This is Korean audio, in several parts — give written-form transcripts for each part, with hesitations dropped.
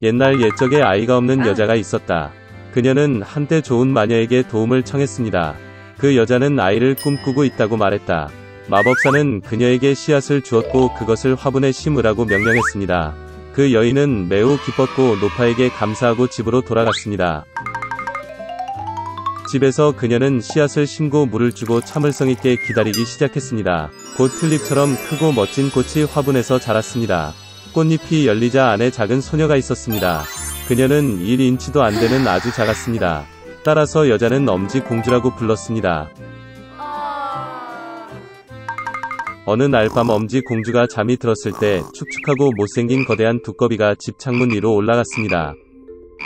옛날 옛적에 아이가 없는 여자가 있었다. 그녀는 한때 좋은 마녀에게 도움을 청했습니다. 그 여자는 아이를 꿈꾸고 있다고 말했다. 마법사는 그녀에게 씨앗을 주었고 그것을 화분에 심으라고 명령했습니다. 그 여인은 매우 기뻤고 노파에게 감사하고 집으로 돌아갔습니다. 집에서 그녀는 씨앗을 심고 물을 주고 참을성 있게 기다리기 시작했습니다. 곧 튤립처럼 크고 멋진 꽃이 화분에서 자랐습니다. 꽃잎이 열리자 안에 작은 소녀가 있었습니다. 그녀는 1인치도 안 되는 아주 작았습니다. 따라서 여자는 엄지공주라고 불렀습니다. 어느 날 밤 엄지공주가 잠이 들었을 때 축축하고 못생긴 거대한 두꺼비가 집 창문 위로 올라갔습니다.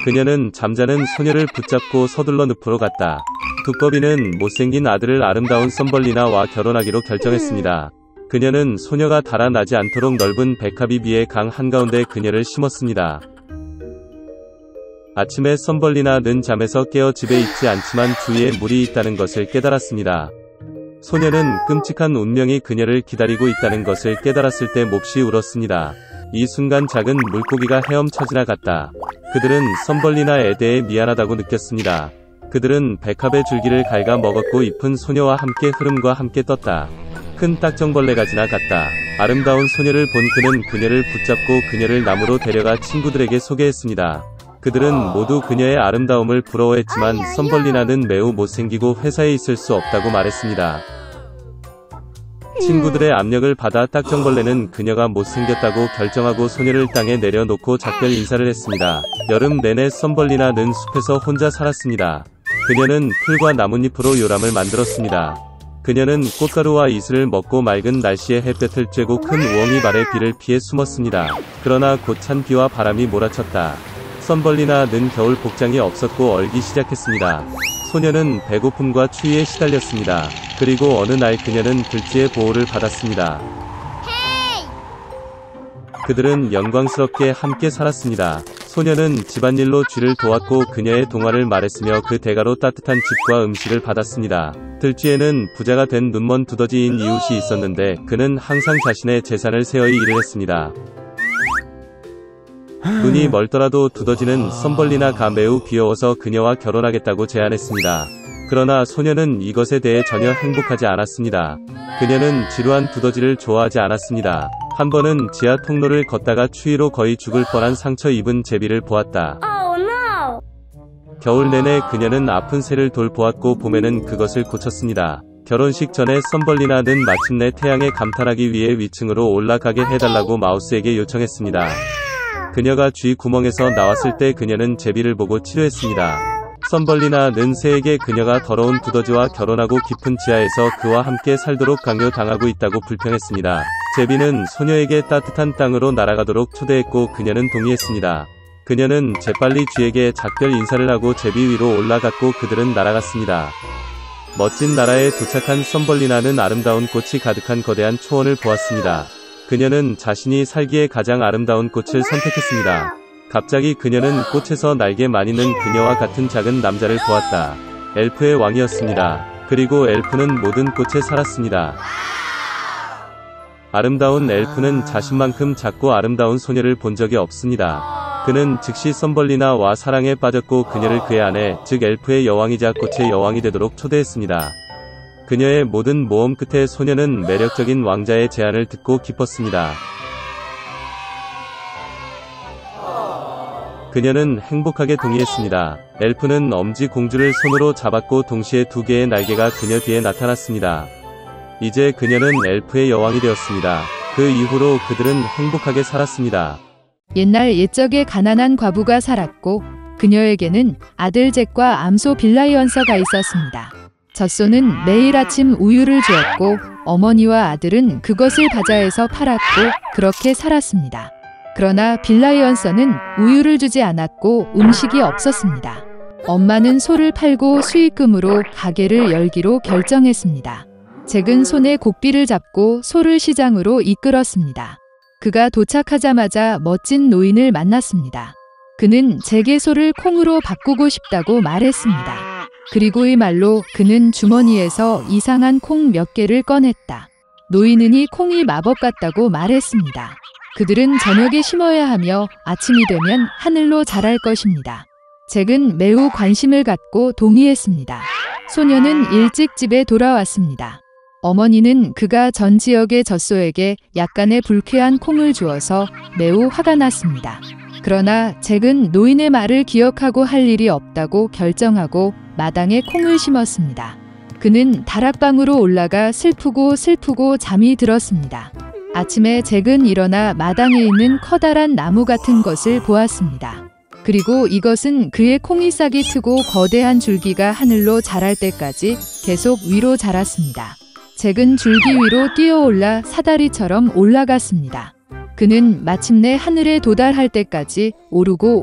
그녀는 잠자는 소녀를 붙잡고 서둘러 늪으로 갔다. 두꺼비는 못생긴 아들을 아름다운 썸벌리나와 결혼하기로 결정했습니다. 그녀는 소녀가 달아나지 않도록 넓은 백합이 비의 강 한가운데 그녀를 심었습니다. 아침에 썸벌리나는 잠에서 깨어 집에 있지 않지만 주위에 물이 있다는 것을 깨달았습니다. 소녀는 끔찍한 운명이 그녀를 기다리고 있다는 것을 깨달았을 때 몹시 울었습니다. 이 순간 작은 물고기가 헤엄쳐 지나갔다. 그들은 썸벌리나에 대해 미안하다고 느꼈습니다. 그들은 백합의 줄기를 갉아 먹었고 잎은 소녀와 함께 흐름과 함께 떴다. 큰 딱정벌레가 지나갔다. 아름다운 소녀를 본 그는 그녀를 붙잡고 그녀를 나무로 데려가 친구들에게 소개했습니다. 그들은 모두 그녀의 아름다움을 부러워했지만 썸벌리나는 매우 못생기고 회사에 있을 수 없다고 말했습니다. 친구들의 압력을 받아 딱정벌레는 그녀가 못생겼다고 결정하고 소녀를 땅에 내려놓고 작별 인사를 했습니다. 여름 내내 썸벌리나는 숲에서 혼자 살았습니다. 그녀는 풀과 나뭇잎으로 요람을 만들었습니다. 그녀는 꽃가루와 이슬을 먹고 맑은 날씨에 햇볕을 쬐고 큰 우엉이 발에 비를 피해 숨었습니다. 그러나 곧 찬 비와 바람이 몰아쳤다. 썸벌리나는 겨울 복장이 없었고 얼기 시작했습니다. 소녀는 배고픔과 추위에 시달렸습니다. 그리고 어느 날 그녀는 들쥐의 보호를 받았습니다. 그들은 영광스럽게 함께 살았습니다. 소녀는 집안일로 쥐를 도왔고 그녀의 동화를 말했으며 그 대가로 따뜻한 집과 음식을 받았습니다. 들쥐에는 부자가 된 눈먼 두더지인 이웃이 있었는데 그는 항상 자신의 재산을 세어이 일을 했습니다. 눈이 멀더라도 두더지는 썸벌리나가 매우 귀여워서 그녀와 결혼하겠다고 제안했습니다. 그러나 소녀는 이것에 대해 전혀 행복하지 않았습니다. 그녀는 지루한 두더지를 좋아하지 않았습니다. 한 번은 지하 통로를 걷다가 추위로 거의 죽을 뻔한 상처 입은 제비를 보았다. 겨울 내내 그녀는 아픈 새를 돌보았고 봄에는 그것을 고쳤습니다. 결혼식 전에 썸벌리나는 마침내 태양에 감탄하기 위해 위층으로 올라가게 해달라고 마우스에게 요청했습니다. 그녀가 쥐 구멍에서 나왔을 때 그녀는 제비를 보고 치료했습니다. 썸벌리나는 새에게 그녀가 더러운 두더지와 결혼하고 깊은 지하에서 그와 함께 살도록 강요당하고 있다고 불평했습니다. 제비는 소녀에게 따뜻한 땅으로 날아가도록 초대했고 그녀는 동의했습니다. 그녀는 재빨리 쥐에게 작별 인사를 하고 제비 위로 올라갔고 그들은 날아갔습니다. 멋진 나라에 도착한 썸벌리나는 아름다운 꽃이 가득한 거대한 초원을 보았습니다. 그녀는 자신이 살기에 가장 아름다운 꽃을 선택했습니다. 갑자기 그녀는 꽃에서 날개 마니는 그녀와 같은 작은 남자를 보았다. 엘프의 왕이었습니다. 그리고 엘프는 모든 꽃에 살았습니다. 아름다운 엘프는 자신만큼 작고 아름다운 소녀를 본 적이 없습니다. 그는 즉시 썸벌리나와 사랑에 빠졌고 그녀를 그의 아내, 즉 엘프의 여왕이자 꽃의 여왕이 되도록 초대했습니다. 그녀의 모든 모험 끝에 소녀는 매력적인 왕자의 제안을 듣고 기뻤습니다. 그녀는 행복하게 동의했습니다. 엘프는 엄지공주를 손으로 잡았고 동시에 두 개의 날개가 그녀 뒤에 나타났습니다. 이제 그녀는 엘프의 여왕이 되었습니다. 그 이후로 그들은 행복하게 살았습니다. 옛날 옛적에 가난한 과부가 살았고 그녀에게는 아들 잭과 암소 빌라이언서가 있었습니다. 젖소는 매일 아침 우유를 주었고 어머니와 아들은 그것을 바자에서 팔았고 그렇게 살았습니다. 그러나 빌라이언서는 우유를 주지 않았고 음식이 없었습니다. 엄마는 소를 팔고 수익금으로 가게를 열기로 결정했습니다. 잭은 손에 고삐를 잡고 소를 시장으로 이끌었습니다. 그가 도착하자마자 멋진 노인을 만났습니다. 그는 잭의 소를 콩으로 바꾸고 싶다고 말했습니다. 그리고 이 말로 그는 주머니에서 이상한 콩 몇 개를 꺼냈다. 노인은 이 콩이 마법 같다고 말했습니다. 그들은 저녁에 심어야 하며 아침이 되면 하늘로 자랄 것입니다. 잭은 매우 관심을 갖고 동의했습니다. 소녀는 일찍 집에 돌아왔습니다. 어머니는 그가 전 지역의 젖소에게 약간의 불쾌한 콩을 주어서 매우 화가 났습니다. 그러나 잭은 노인의 말을 기억하고 할 일이 없다고 결정하고 마당에 콩을 심었습니다. 그는 다락방으로 올라가 슬프고 잠이 들었습니다. 아침에 잭은 일어나 마당에 있는 커다란 나무 같은 것을 보았습니다. 그리고 이것은 그의 콩이 싹이 트고 거대한 줄기가 하늘로 자랄 때까지 계속 위로 자랐습니다. 잭은 줄기 위로 뛰어올라 사다리처럼 올라갔습니다. 그는 마침내 하늘에 도달할 때까지 오르고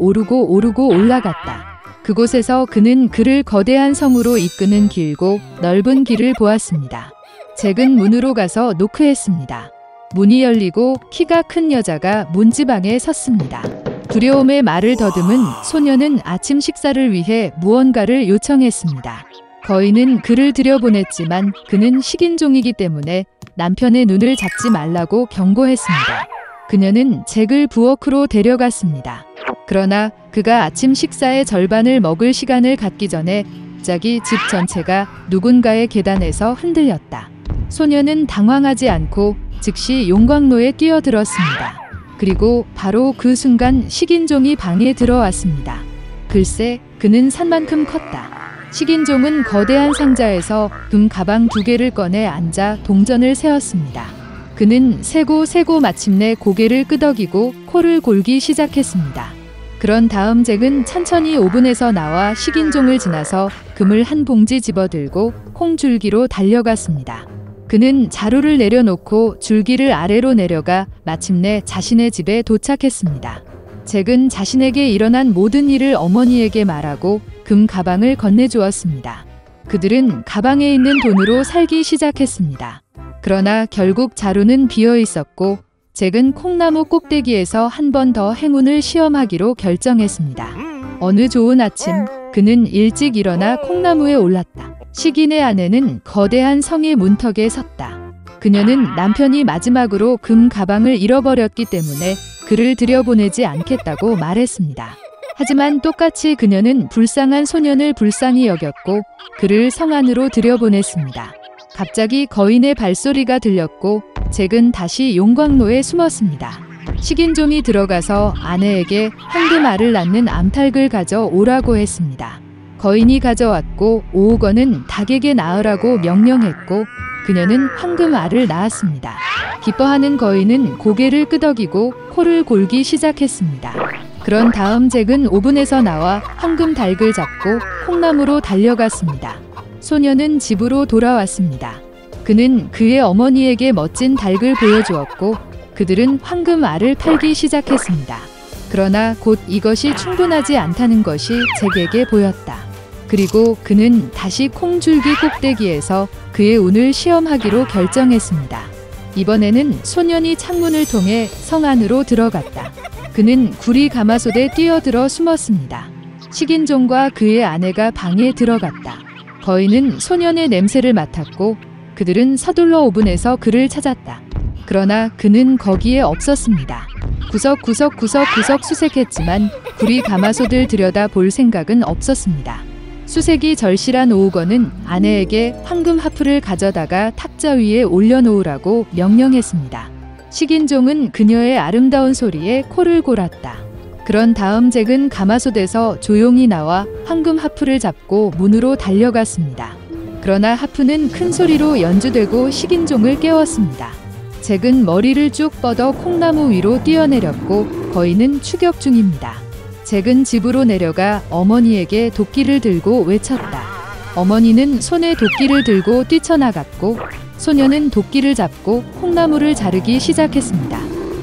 올라갔다. 그곳에서 그는 그를 거대한 성으로 이끄는 길고 넓은 길을 보았습니다. 잭은 문으로 가서 노크했습니다. 문이 열리고 키가 큰 여자가 문지방에 섰습니다. 두려움에 말을 더듬은 소녀는 아침 식사를 위해 무언가를 요청했습니다. 거인은 그를 들여보냈지만 그는 식인종이기 때문에 남편의 눈을 잡지 말라고 경고했습니다. 그녀는 잭을 부엌으로 데려갔습니다. 그러나 그가 아침 식사의 절반을 먹을 시간을 갖기 전에 갑자기 집 전체가 누군가의 계단에서 흔들렸다. 소녀는 당황하지 않고 즉시 용광로에 뛰어들었습니다. 그리고 바로 그 순간 식인종이 방에 들어왔습니다. 글쎄, 그는 산만큼 컸다. 식인종은 거대한 상자에서 금 가방 2개를 꺼내 앉아 동전을 세었습니다. 그는 세고 마침내 고개를 끄덕이고 코를 골기 시작했습니다. 그런 다음 잭은 천천히 오븐에서 나와 식인종을 지나서 금을 한 봉지 집어들고 콩줄기로 달려갔습니다. 그는 자루를 내려놓고 줄기를 아래로 내려가 마침내 자신의 집에 도착했습니다. 잭은 자신에게 일어난 모든 일을 어머니에게 말하고 금 가방을 건네주었습니다. 그들은 가방에 있는 돈으로 살기 시작했습니다. 그러나 결국 자루는 비어 있었고 잭은 콩나무 꼭대기에서 한 번 더 행운을 시험하기로 결정했습니다. 어느 좋은 아침 그는 일찍 일어나 콩나무에 올랐다. 식인의 아내는 거대한 성의 문턱에 섰다. 그녀는 남편이 마지막으로 금 가방을 잃어버렸기 때문에 그를 들여보내지 않겠다고 말했습니다. 하지만 똑같이 그녀는 불쌍한 소년을 불쌍히 여겼고 그를 성 안으로 들여보냈습니다. 갑자기 거인의 발소리가 들렸고 잭은 다시 용광로에 숨었습니다. 식인종이 들어가서 아내에게 황금알을 낳는 암탉을 가져오라고 했습니다. 거인이 가져왔고 5억 원은 닭에게 낳으라고 명령했고 그녀는 황금알을 낳았습니다. 기뻐하는 거인은 고개를 끄덕이고 코를 골기 시작했습니다. 그런 다음 잭은 오븐에서 나와 황금 닭을 잡고 콩나무로 달려갔습니다. 소녀는 집으로 돌아왔습니다. 그는 그의 어머니에게 멋진 닭을 보여주었고 그들은 황금알을 팔기 시작했습니다. 그러나 곧 이것이 충분하지 않다는 것이 잭에게 보였다. 그리고 그는 다시 콩줄기 꼭대기에서 그의 운을 시험하기로 결정했습니다. 이번에는 소년이 창문을 통해 성 안으로 들어갔다. 그는 구리 가마솥에 뛰어들어 숨었습니다. 식인종과 그의 아내가 방에 들어갔다. 거인은 소년의 냄새를 맡았고 그들은 서둘러 오븐에서 그를 찾았다. 그러나 그는 거기에 없었습니다. 구석구석 수색했지만 구리 가마솥을 들여다 볼 생각은 없었습니다. 수색이 절실한 오우건은 아내에게 황금 하프를 가져다가 탁자 위에 올려놓으라고 명령했습니다. 식인종은 그녀의 아름다운 소리에 코를 골았다. 그런 다음 잭은 가마솥에서 조용히 나와 황금 하프를 잡고 문으로 달려갔습니다. 그러나 하프는 큰 소리로 연주되고 식인종을 깨웠습니다. 잭은 머리를 쭉 뻗어 콩나무 위로 뛰어내렸고 거인은 추격 중입니다. 잭은 집으로 내려가 어머니에게 도끼를 들고 외쳤다. 어머니는 손에 도끼를 들고 뛰쳐나갔고 소녀는 도끼를 잡고 콩나무를 자르기 시작했습니다.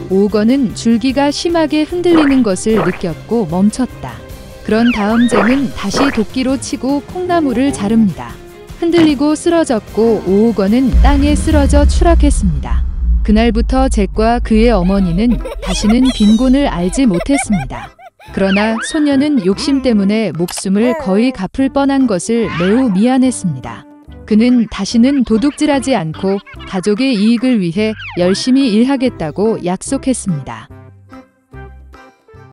오건은 줄기가 심하게 흔들리는 것을 느꼈고 멈췄다. 그런 다음 잭은 다시 도끼로 치고 콩나무를 자릅니다. 흔들리고 쓰러졌고 오건은 땅에 쓰러져 추락했습니다. 그날부터 잭과 그의 어머니는 다시는 빈곤을 알지 못했습니다. 그러나 소녀는 욕심 때문에 목숨을 거의 갚을 뻔한 것을 매우 미안했습니다. 그는 다시는 도둑질하지 않고 가족의 이익을 위해 열심히 일하겠다고 약속했습니다.